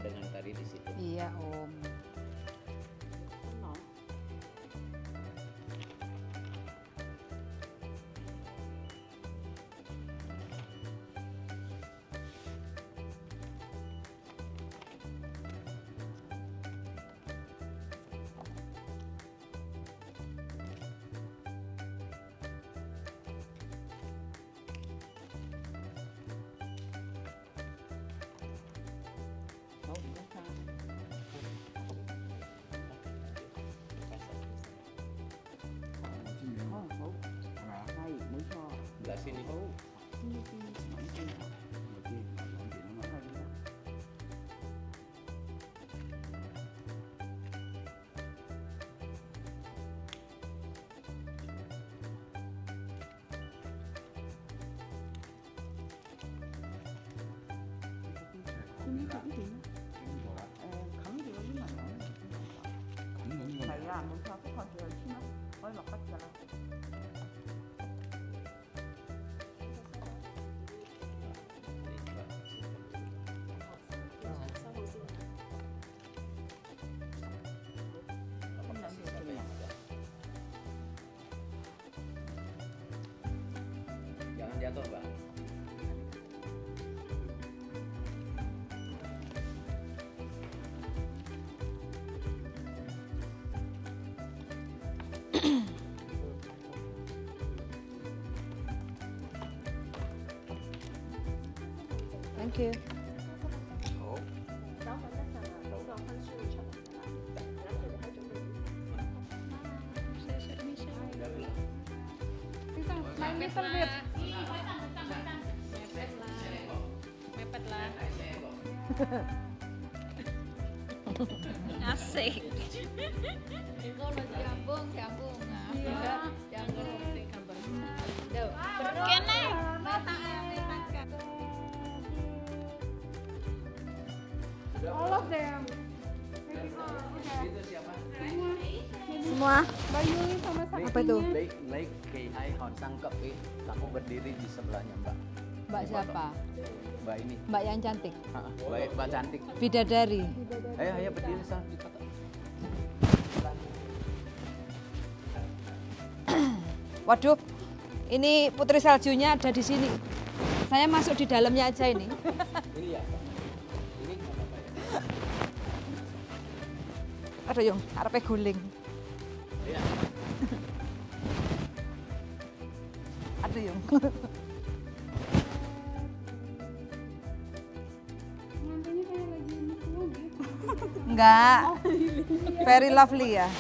dengan tari di situ. Iya Om. Belah sini. Jangan jatuh, Mbak. Thank you. Mepet lah. Asik. Itu lo jambung. Iya. Jambung gambar. Tuh. Kene. All of them. Itu siapa? Semua. Mbak Yuli sama Apa itu? Lake KI Hon Sangkep. Kamu berdiri di sebelahnya, Mbak. Mbak Di foto. siapa? Mbak ini. Mbak yang cantik. Mbak cantik. Bidadari. Ayo berdiri sana di foto. Waduh, ini putri saljunya ada di sini. Saya masuk di dalamnya aja ini. Ini ya. Ini apa ya? Aduh Yung, arepe guling. Iya. Aduh Yung. Mantannya kayak lagi musuh gitu. Enggak. Very lovely ya.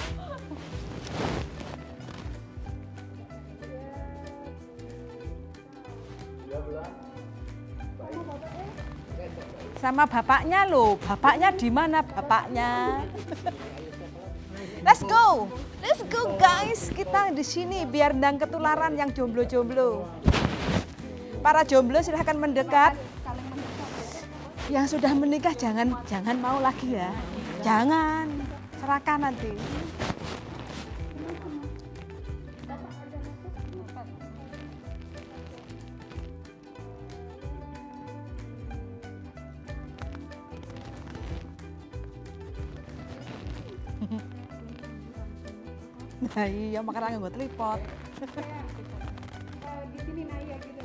Sama bapaknya loh. Bapaknya di mana bapaknya? Let's go guys. Kita di sini biar ndang ketularan yang jomblo-jomblo. Para jomblo silahkan mendekat. Yang sudah menikah jangan mau lagi ya. Jangan. Seraka nanti. Nah iya makanya gue telipot. Di sini Naya gitu.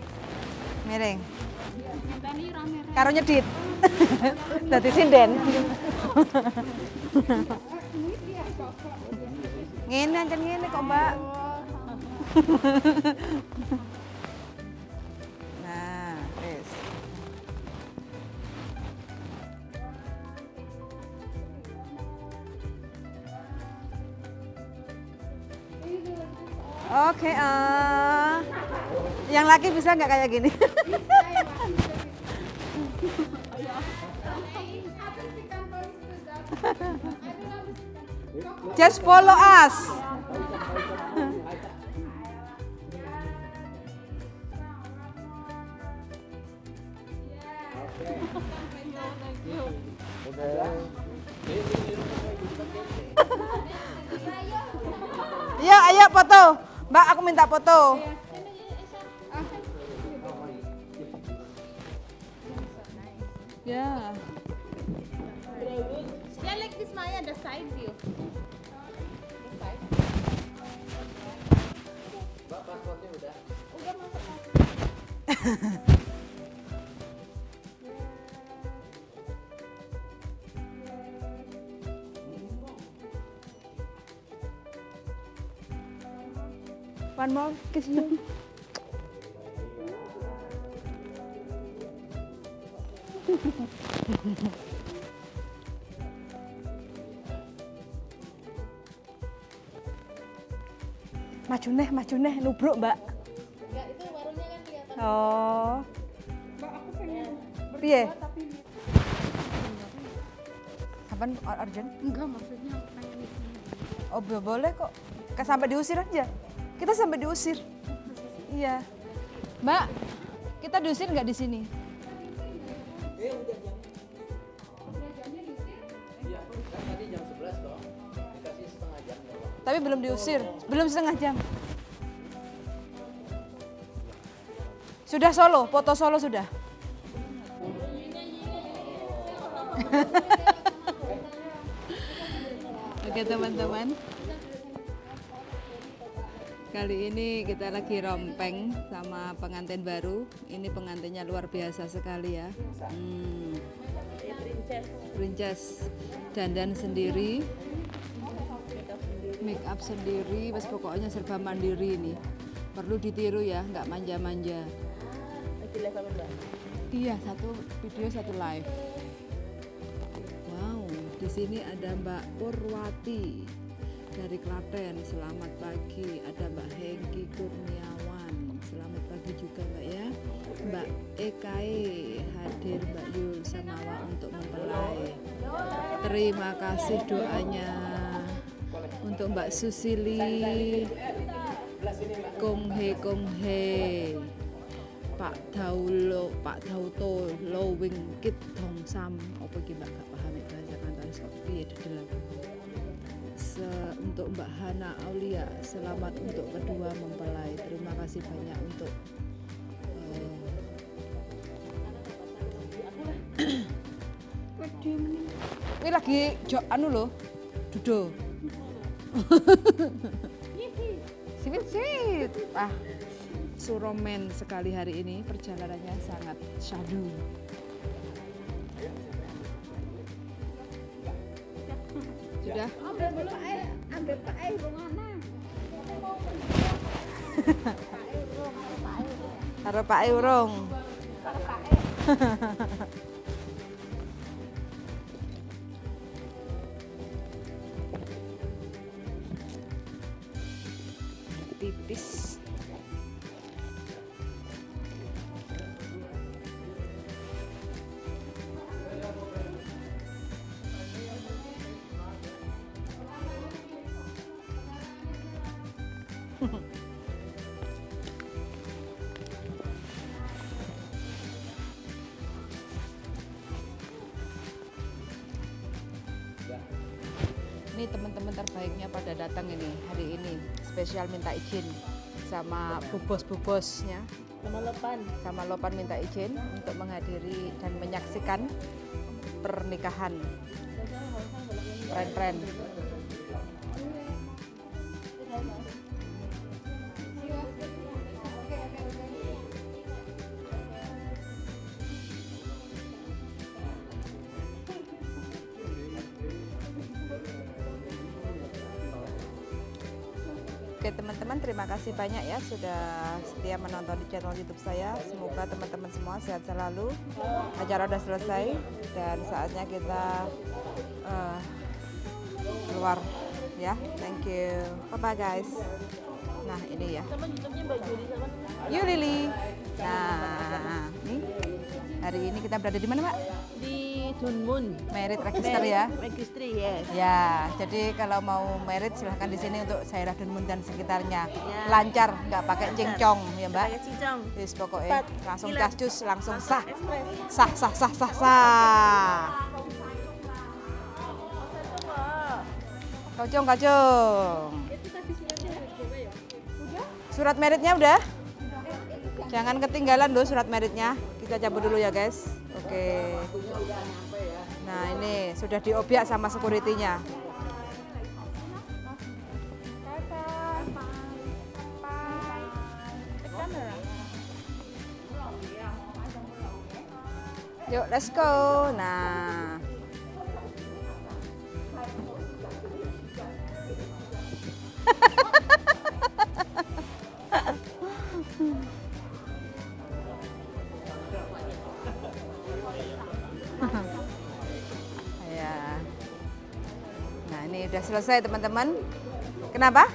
Miring. Ngenteni rame-rame. Karo nyedit. Dadi sinden. Ngene ancen ngene kok, Mbak. Nah, wis. Oke, yang laki bisa nggak kayak gini? Just follow us. Ya, ayo foto. Mbak, aku minta foto. Ya. ada side view. Mbak, paspornya udah. Udah masuk. One more, kiss you. Maju neh, nubruk mbak. Enggak, itu warungnya kan kelihatan. Oh, Mbak, aku pengen piye? berdua tapi Sampai urgent? enggak, maksudnya pengen di sini. Oh boleh kok. Sampai diusir aja. Kita sampai diusir. Iya. Mbak, kita diusir nggak di sini? Iya, kan tadi jam 11 toh. Dikasih setengah jam doang. Tapi belum diusir, belum setengah jam. Sudah solo, foto solo sudah. Oke teman-teman, kali ini kita lagi rompeng sama pengantin baru. Ini pengantinnya luar biasa sekali ya. Princess, dandan sendiri, make up sendiri, bes pokoknya serba mandiri ini. Perlu ditiru ya, nggak manja-manja. Iya, satu video satu live. Wow, di sini ada Mbak Purwati dari Klaten. Selamat pagi. Ada Mbak Hengki Kurniawan. Selamat pagi juga Mbak ya. Mbak Ekae hadir, Mbak Yul Samawa untuk mempelai. Terima kasih doanya untuk Mbak Susili. Konghe. Pak Dauto Lowing Kit Dongsam. Apa iki Mbak gak paham bahasa Kantonis kok piye dedelan. Untuk Mbak Hana Aulia, selamat untuk kedua mempelai. Terima kasih banyak untuk ini lagi anu loh, dudo. Sweet. Ah, suromen sekali hari ini, perjalanannya sangat syahdu. Sudah? Ambil Pak E mana? Taruh Pak E urung. Tipis. Ini teman-teman terbaiknya pada datang ini hari ini, spesial minta izin sama bubos-bubosnya, sama Lopan minta izin untuk menghadiri dan menyaksikan pernikahan keren-keren. Oke teman-teman, terima kasih banyak ya sudah setia menonton di channel YouTube saya. Semoga teman-teman semua sehat selalu. Acara udah selesai dan saatnya kita keluar ya. Thank you. Bye bye guys. Nah ini ya. Sama YouTube-nya Mbak Juli sama Yulili. Nah, nih hari ini kita berada di mana Mbak? Di Dunmun Merit Register ya. Registry, yes. Ya, jadi kalau mau merit silahkan di sini untuk daerah Dunmun dan sekitarnya. Ya. Lancar, nggak pakai cincong ya Mbak. Pakai cincong. Yes, pokoknya langsung cascus, langsung sah. Express. Sah. Kacung. Surat meritnya udah? Jangan ketinggalan loh surat meritnya. Kita cabut dulu ya guys. Oke. Nah ini sudah diobiak sama security-nya. Yuk, let's go. Nah. Ya. Nah, ini udah selesai, teman-teman. Kenapa?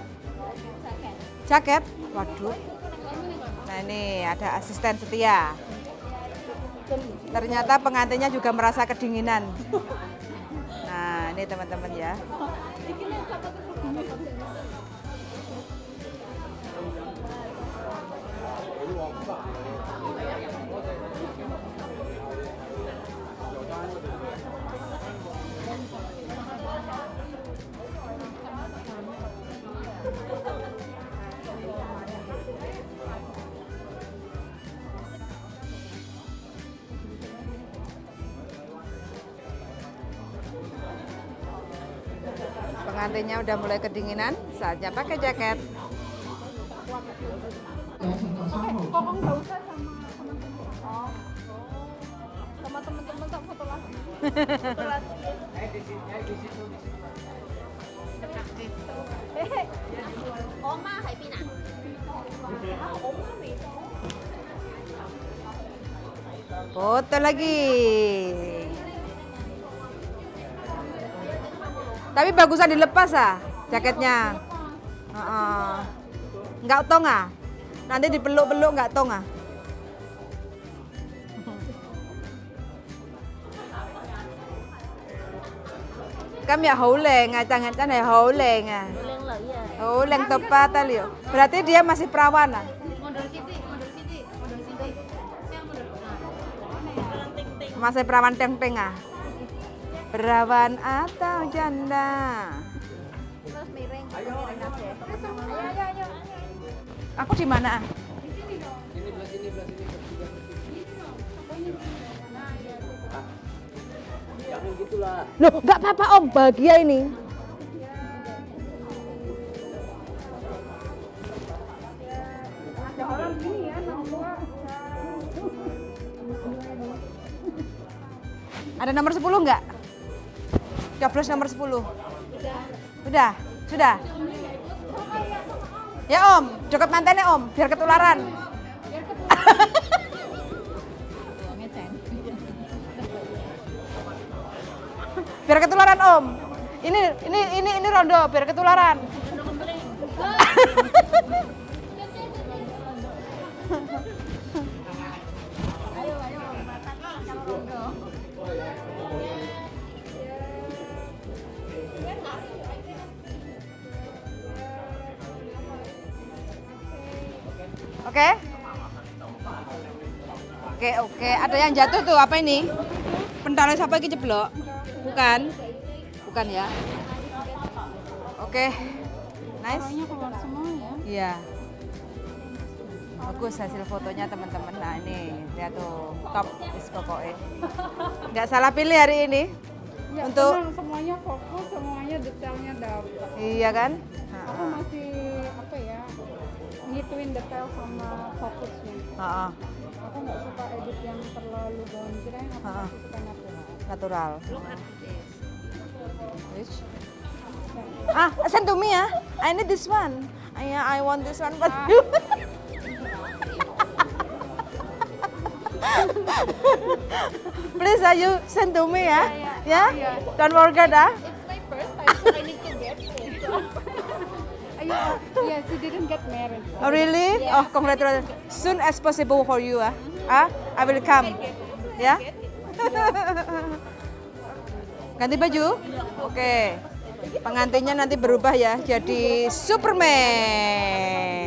Jaket. Waduh. Nah, ini ada asisten setia. Ternyata pengantinnya juga merasa kedinginan. Nah, ini teman-teman ya. Pengantinnya udah mulai kedinginan, saatnya pakai jaket. Sama teman-teman tak foto lagi. Oma, hai Pina. Foto lagi. Tapi bagusan dilepas jaketnya. Nggak tong nanti dipeluk-peluk nggak tong Kami ya holeng, ngacang-ngacang ya holeng Boleh lah ya. Holeng tepat tali. Berarti dia masih perawan Mundur sini, mundur sini, mundur sini. Saya mundur. Masih perawan teng-teng Perawan atau janda? Terus miring, miring aja. Ayo. Aku di mana? Jangan gitulah. Loh, nggak apa-apa Om, bahagia ini. Ada nomor 10 nggak? Coblos nomor 10. Sudah? Sudah? Ya Om, joget mantennya Om, biar ketularan. Biar ketularan Om. Ini rondo, biar ketularan. Oke. Oke. Ada yang jatuh tuh, apa ini? Pentalnya siapa ini jeblok? Bukan. Bukan ya. Oke. Nice. Warnanya keluar semua ya. Iya. Bagus hasil fotonya teman-teman. Nah ini, lihat tuh, top is pokoknya. Nggak salah pilih hari ini. Ya, Untuk tenang, semuanya fokus, semuanya detailnya dapat. iya kan? Aku masih apa ya, ngituin detail sama fokusnya. Aku nggak suka edit yang terlalu gonjreng, aku masih suka natural. Natural. Which? Send to me ya. I need this one. I want this one but you. Please, you send to me ya. Ya. Don't forget It's my first time, so I need to get it. Yes, she didn't get married. Oh really? Oh, congratulations. Soon as possible for you I will come. Ya. Ganti baju? Oke. Pengantinnya nanti berubah ya jadi Superman.